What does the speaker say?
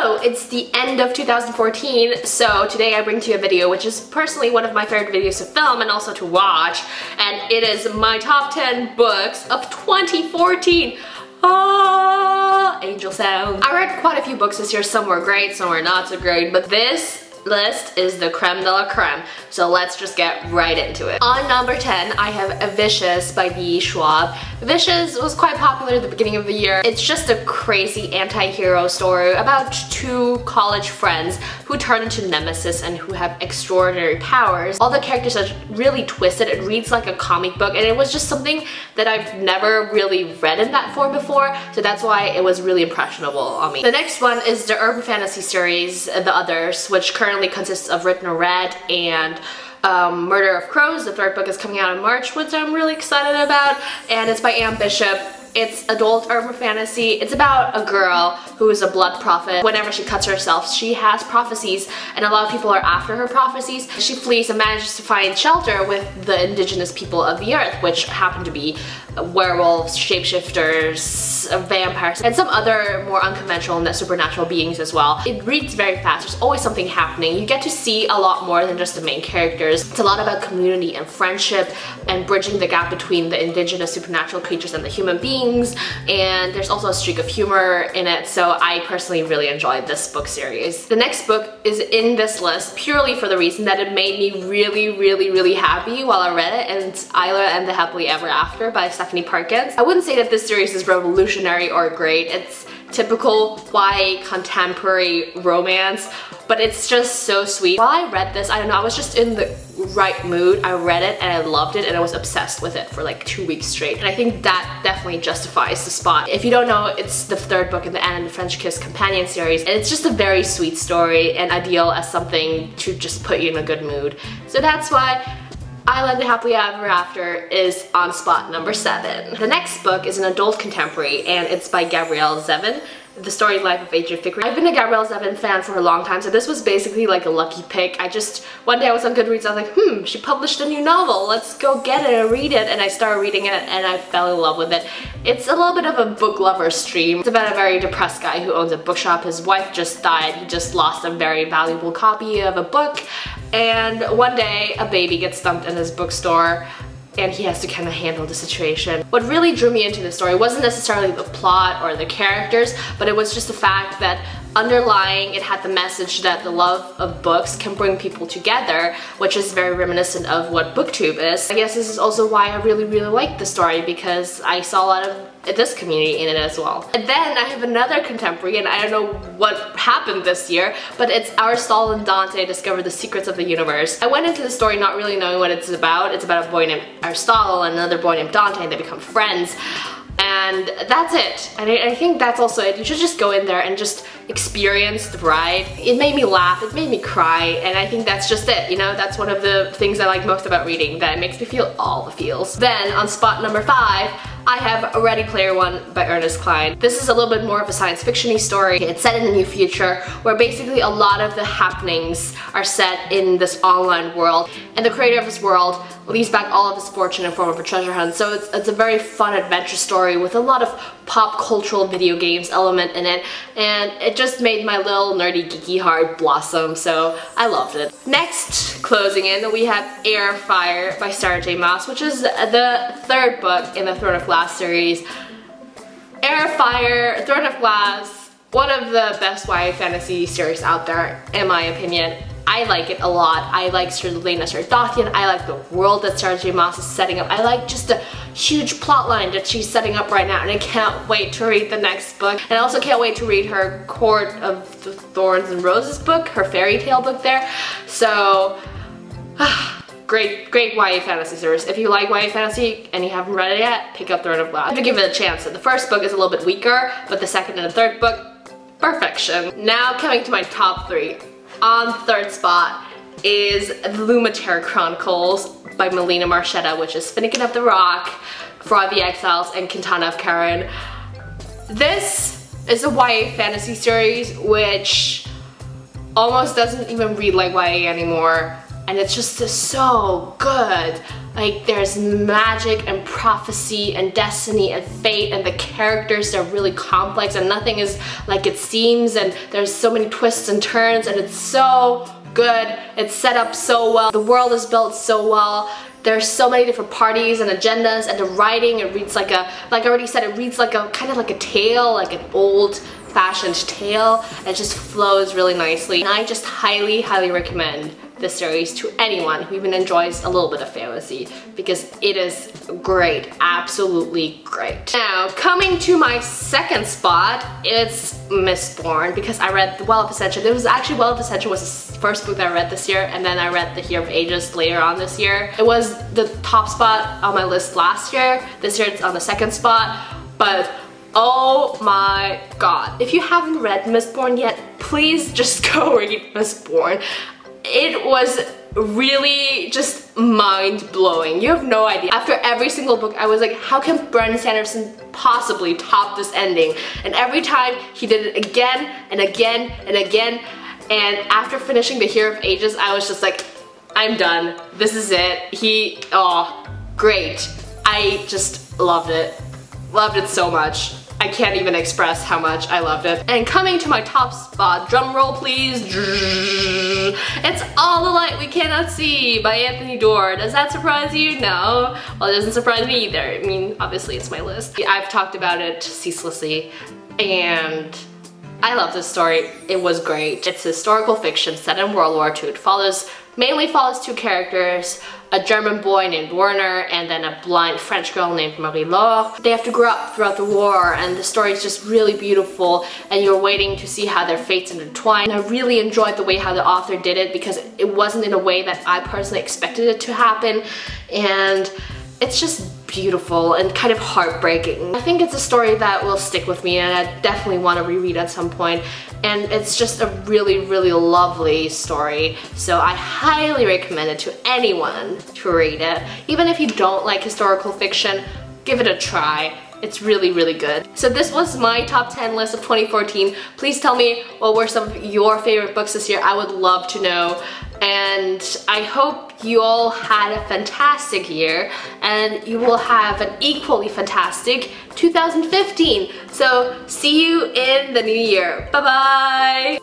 Hello, it's the end of 2014, so today I bring to you a video which is personally one of my favorite videos to film and also to watch, and it is my top 10 books of 2014. Angel sound. I read quite a few books this year, some were great, some were not so great, but this list is the creme de la creme, so let's just get right into it. On number 10, I have Vicious by the Schwab. Vicious was quite popular at the beginning of the year. It's just a crazy anti-hero story about two college friends who turn into nemesis and who have extraordinary powers. All the characters are really twisted. It reads like a comic book, and it was just something that I've never really read in that form before, so that's why it was really impressionable on me. The next one is the urban fantasy series, The Others, which currently consists of Written or Read and Murder of Crows. The third book is coming out in March, which I'm really excited about, and it's by Anne Bishop. It's adult urban fantasy. It's about a girl who is a blood prophet. Whenever she cuts herself, she has prophecies, and a lot of people are after her prophecies. She flees and manages to find shelter with the indigenous people of the earth, which happen to be werewolves, shapeshifters, vampires, and some other more unconventional and supernatural beings as well. It reads very fast. There's always something happening. You get to see a lot more than just the main characters. It's a lot about community and friendship and bridging the gap between the indigenous supernatural creatures and the human beings. And there's also a streak of humor in it, so I personally really enjoyed this book series. The next book is in this list purely for the reason that it made me really happy while I read it, and it's Isla and the Happily Ever After by Perkins. I wouldn't say that this series is revolutionary or great. It's typical YA contemporary romance, but it's just so sweet. While I read this, I don't know, I was just in the right mood. I read it and I loved it, and I was obsessed with it for like 2 weeks straight, and I think that definitely justifies the spot. If you don't know, it's the third book in the Anne and the French Kiss companion series, and it's just a very sweet story and ideal as something to just put you in a good mood. So that's why Isla and the Happily Ever After is on spot number 7. The next book is an adult contemporary, and it's by Gabrielle Zevin, The Storied Life of Agent Fikry. I've been a Gabrielle Zevin fan for a long time, so this was basically like a lucky pick. One day I was on Goodreads, I was like, she published a new novel, let's go get it and read it, and I started reading it and I fell in love with it. It's a little bit of a book lover's dream. It's about a very depressed guy who owns a bookshop. His wife just died, he just lost a very valuable copy of a book, and one day a baby gets dumped in his bookstore and he has to kind of handle the situation. What really drew me into the story wasn't necessarily the plot or the characters, but it was just the fact that underlying it had the message that the love of books can bring people together, which is very reminiscent of what booktube is. I guess this is also why I really like the story, because I saw a lot of this community in it as well. And then I have another contemporary, and I don't know what happened this year, but it's Aristotle and Dante Discover the Secrets of the Universe. I went into the story not really knowing what it's about. It's about a boy named Aristotle and another boy named Dante, and they become friends. And that's it. And I think that's also it. You should just go in there and just experience the ride. It made me laugh, it made me cry, and I think that's just it, you know? That's one of the things I like most about reading, that it makes me feel all the feels. Then on spot number 5, I have Ready Player One by Ernest Cline. This is a little bit more of a science fiction-y story. It's set in the near future, where basically a lot of the happenings are set in this online world, and the creator of this world leaves back all of his fortune in form of a treasure hunt. So it's a very fun adventure story with a lot of pop cultural video games element in it, and it just made my little nerdy geeky heart blossom, so I loved it. Next, closing in, we have Heir by Sarah J. Maas, which is the third book in the Throne of Glass series. Heir, Throne of Glass, one of the best YA fantasy series out there, in my opinion. I like it a lot. I like Lena Sardothian. I like the world that Sarah J. Maas is setting up. I like just the huge plot line that she's setting up right now, and I can't wait to read the next book. And I also can't wait to read her Court of the Thorns and Roses book, her fairy tale book there. So, great YA fantasy series. If you like YA fantasy and you haven't read it yet, pick up Throne of Glass. I have to give it a chance. So the first book is a little bit weaker, but the second and the third book, perfection. Now coming to my top 3. On third spot is the Lumatere Chronicles by Melina Marchetta, which is Finnegan of the Rock, Fraud the Exiles, and Quintana of Karen. This is a YA fantasy series which almost doesn't even read like YA anymore, and it's just so good. Like, there's magic and prophecy and destiny and fate, and the characters are really complex and nothing is like it seems, and there's so many twists and turns, and it's so good. It's set up so well. The world is built so well. There's so many different parties and agendas, and the writing, it reads like I already said, it reads like a kind of like a tale, like an old-fashioned tale, and it just flows really nicely. And I just highly, highly recommend this series to anyone who even enjoys a little bit of fantasy, because it is great, absolutely great. Now, coming to my second spot, it's Mistborn, because I read The Well of Ascension. It was actually Well of Ascension was the first book that I read this year, and then I read The Heir of Ages later on this year. It was the top spot on my list last year. This year it's on the second spot, but oh my god. If you haven't read Mistborn yet, please just go read Mistborn. It was really just mind-blowing. You have no idea. After every single book, I was like, how can Brandon Sanderson possibly top this ending? And every time he did it again and again and again. And after finishing The Heir of Ages, I was just like, I'm done. This is it. Oh, great. I just loved it. Loved it so much. I can't even express how much I loved it. And coming to my top spot, drum roll please. It's All the Light We Cannot See by Anthony Doerr. Does that surprise you? No. Well, it doesn't surprise me either. I mean, obviously it's my list. I've talked about it ceaselessly, and I love this story. It was great. It's historical fiction set in World War II. It mainly follows two characters, a German boy named Werner and then a blind French girl named Marie-Laure. They have to grow up throughout the war, and the story is just really beautiful, and you're waiting to see how their fates intertwine. And I really enjoyed the way how the author did it, because it wasn't in a way that I personally expected it to happen, and it's just beautiful and kind of heartbreaking. I think it's a story that will stick with me, and I definitely want to reread at some point. And it's just a really, really lovely story. So I highly recommend it to anyone to read it. Even if you don't like historical fiction, give it a try. It's really, really good. So this was my top 10 list of 2014. Please tell me what were some of your favorite books this year. I would love to know. And I hope you all had a fantastic year, and you will have an equally fantastic 2015. So see you in the new year. Bye bye!